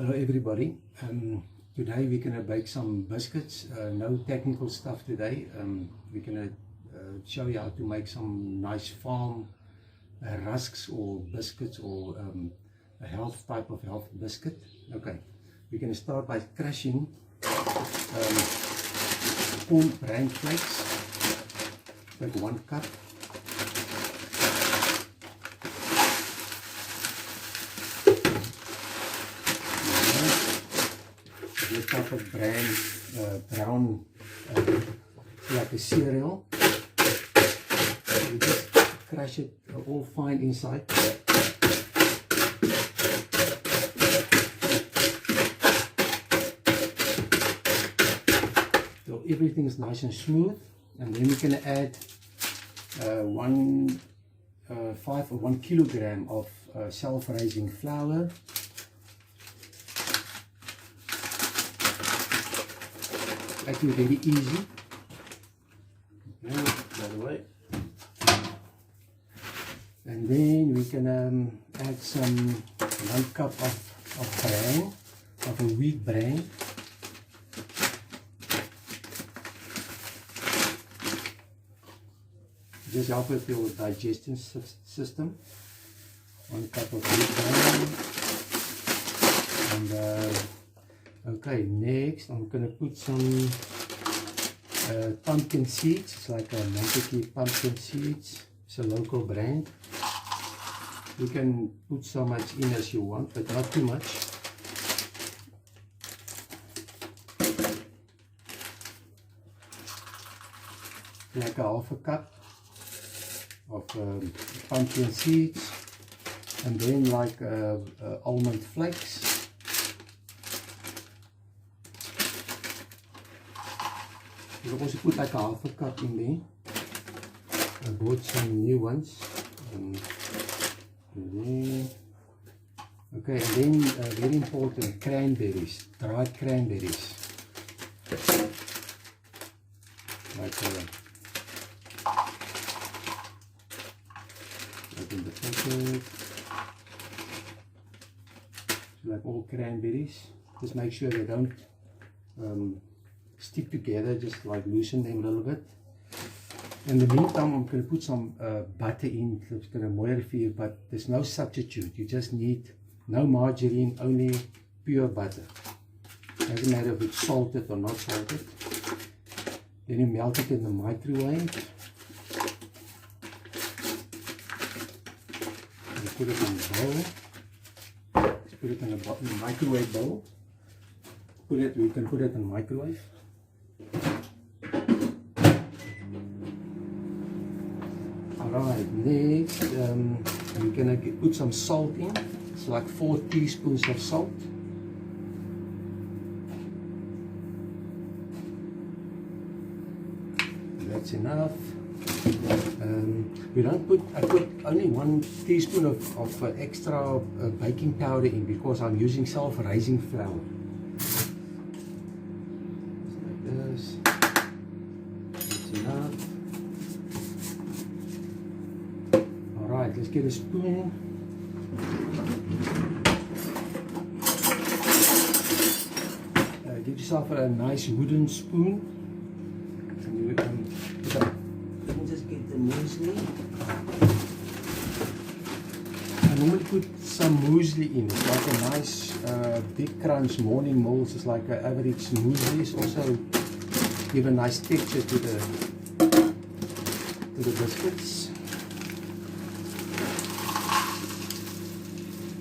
Hello everybody. Today we're going to bake some biscuits. No technical stuff today. We're going to show you how to make some nice farm rusks or biscuits, or a health type of health biscuit. Okay, we're going to start by crushing corn bran flakes, like 1 cup. This type of brown, like a cereal. You just crush it all fine inside. So everything is nice and smooth, and then we're going to add 1 kilogram of self-raising flour. Actually very easy. Okay, by the way. And then we can add some 1 cup of bran, of a wheat bran. Just help with your digestion system. 1 cup of wheat bran. And okay, next I'm going to put some pumpkin seeds. It's like a Montague pumpkin seeds. It's a local brand. You can put so much in as you want, but not too much. Like a 1/2 cup of pumpkin seeds, and then like almond flakes. You can also put like a 1/2 cup in there. I bought some new ones. Okay, and then very important, cranberries, dried cranberries. Like in the packet. Like all cranberries. Just make sure they don't stick together, just like loosen them a little bit. In the meantime, I'm going to put some butter in. It's going to moil for you, but there's no substitute. You just need no margarine, only pure butter. Doesn't matter if it's salted or not salted. Then you melt it in the microwave. You put it in a bowl. Just put it in a microwave bowl. We can put it in the microwave. Alright, next we're gonna put some salt in. It's like 4 teaspoons of salt. That's enough. We don't put. I put only 1 teaspoon of extra baking powder in because I'm using self-raising flour. Alright, let's get a spoon. Get yourself a nice wooden spoon. And you can just get the muesli. I normally put some muesli in. It's like a nice big crunch. Morning molds is like an average muesli. It's also give a nice texture to the biscuits.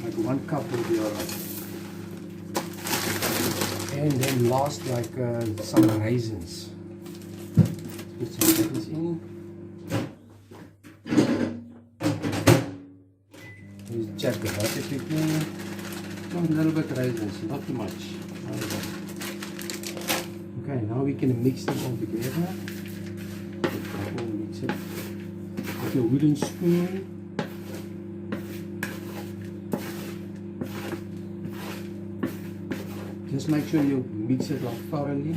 Like 1 cup will be alright. And then last, like some raisins. Put some raisins in. Just check the butter quickly. A little bit raisins, not too much. Okay, now we can mix them all together. Mix it with a wooden spoon. Just make sure you mix it up thoroughly.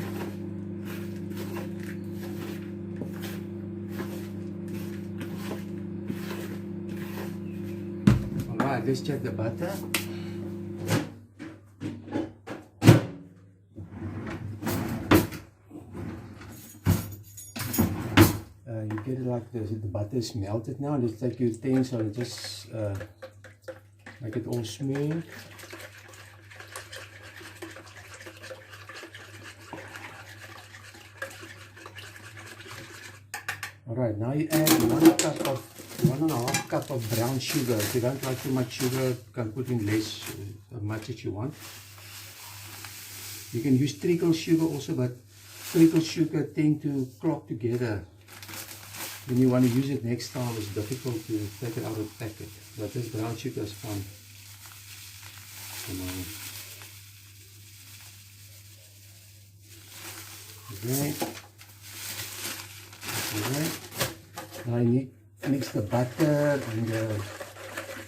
Alright, let's check the butter. you get it like this. The butter is melted now. Let's take your utensil and just make it all smooth. Alright, now you add 1.5 cup of brown sugar. If you don't like too much sugar, you can put in less, as much as you want. You can use treacle sugar also, but treacle sugar tend to clog together. When you want to use it next time, it's difficult to take it out of the packet. But this brown sugar is fun. Okay. Alright. Now you need to mix the butter and the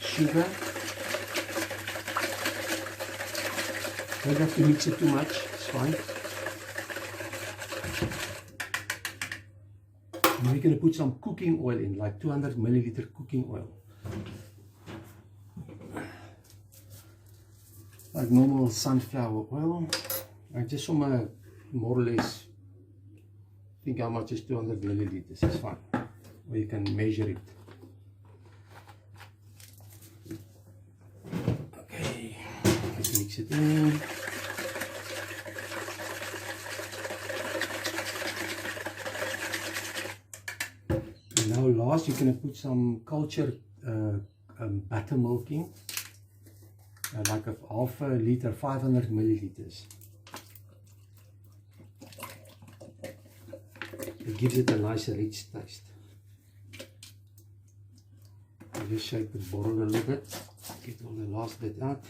sugar. Don't have to mix it too much, it's fine. And we're going to put some cooking oil in, like 200 milliliter cooking oil. Like normal sunflower oil. I just want to more or less think how much is 200 milliliters, it's fine. Or you can measure it. Okay, let's mix it in. And now last, you're going to put some cultured buttermilk in. Like a half a liter, 500 milliliters. It gives it a nice rich taste. I just shake the bottle a little bit, get all the last bit out.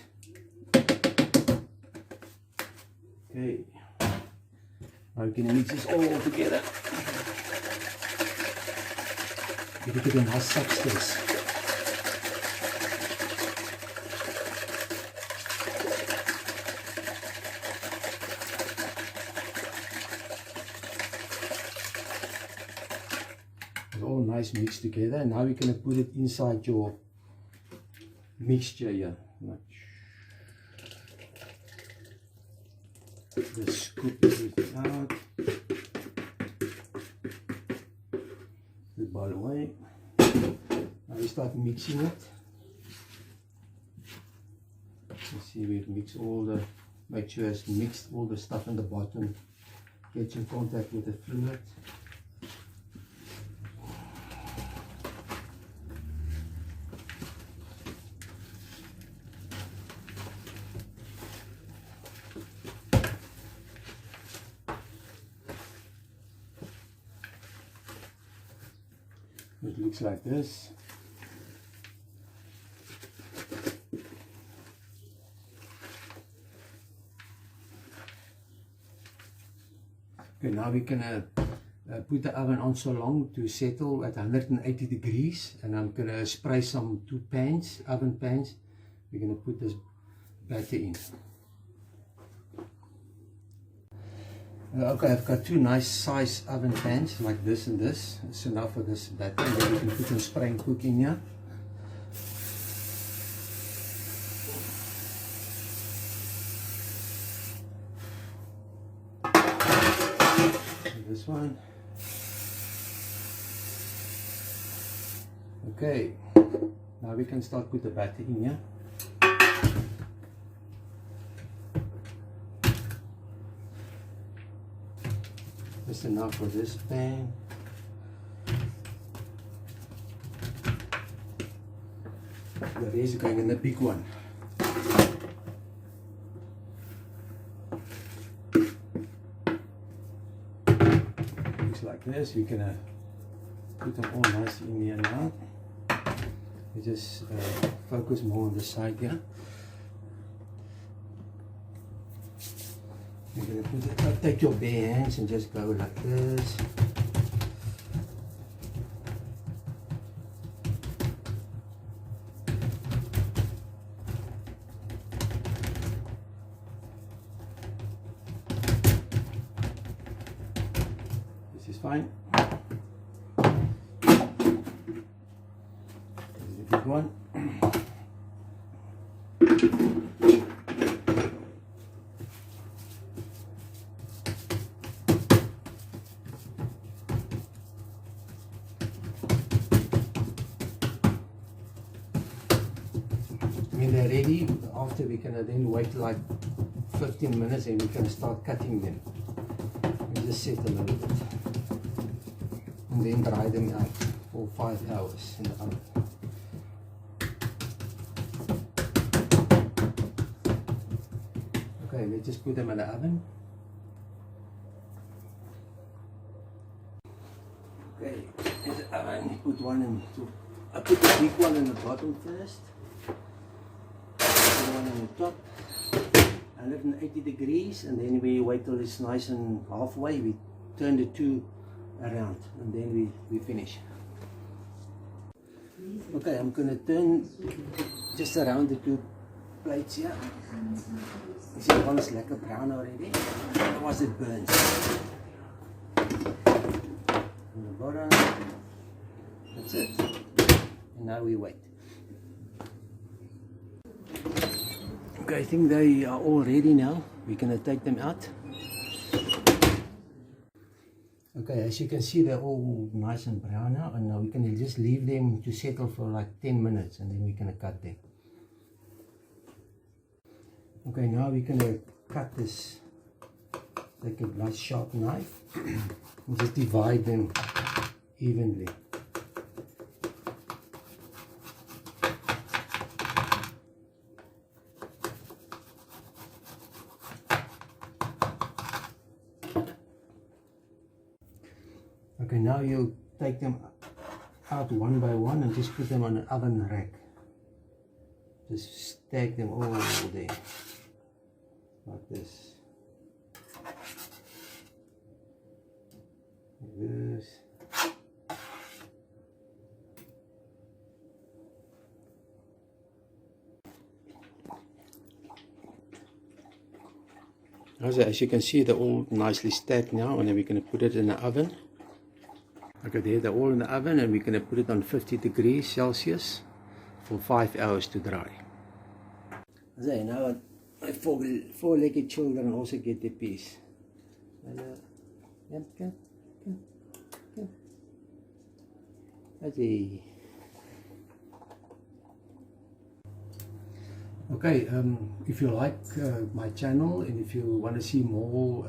Okay, now you can mix this all together. Give it a nice substance. All nice mixed together, and now we're going to put it inside your mixture here. Just scoop everything out. Put it by the way. Now we start mixing it. You see we've mixed all the, make sure it's mixed all the stuff in the bottom, gets in contact with the fluid. It looks like this. Okay, now we're gonna put the oven on so long to settle at 180 degrees, and I'm gonna spray some 2 pans, oven pans. We're gonna put this batter in. Okay, I've got 2 nice size oven pans like this and this. It's enough for this batter, and then we can put some spray and cook in here. This one. Okay, now we can start put the batter in here. Just enough for this pan. The rest is going in the big one. Looks like this. We're gonna put them all nice in here now. We just focus more on the side here. You're going to put it, take your bare hands and just go like this. This is fine. This is the big one. when they're ready, after we're gonna then wait like 15 minutes and we're gonna start cutting them. We just set them a little bit and then dry them out for 5 hours in the oven. Okay, let's just put them in the oven. Okay, in the oven, you put one in. So I put the big one in the bottom first. The one on the top. 180 degrees, and then we wait till it's nice and halfway. We turn the two around, and then we finish. Okay, I'm gonna turn just around the two plates here. You see, one is lekker brown already. Otherwise it burns. On the bottom. That's it. And now we wait. Okay, I think they are all ready now. We're gonna take them out. Okay, as you can see, they're all nice and brown now, and now we can just leave them to settle for like 10 minutes, and then we're gonna cut them. Okay, now we're gonna cut this. Take a nice sharp knife and just divide them evenly. Okay, now you take them out one by one and just put them on an oven rack. Just stack them all there, like this. Like this. As you can see, they're all nicely stacked now, and then we're going to put it in the oven. Okay, there they're all in the oven, and we're going to put it on 50 degrees Celsius for 5 hours to dry. Now my four-legged children also get their piece. Okay, if you like my channel, and if you want to see more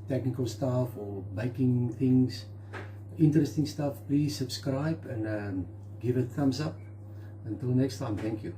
technical stuff or baking things, interesting stuff, please subscribe and give it a thumbs up. Until next time, thank you.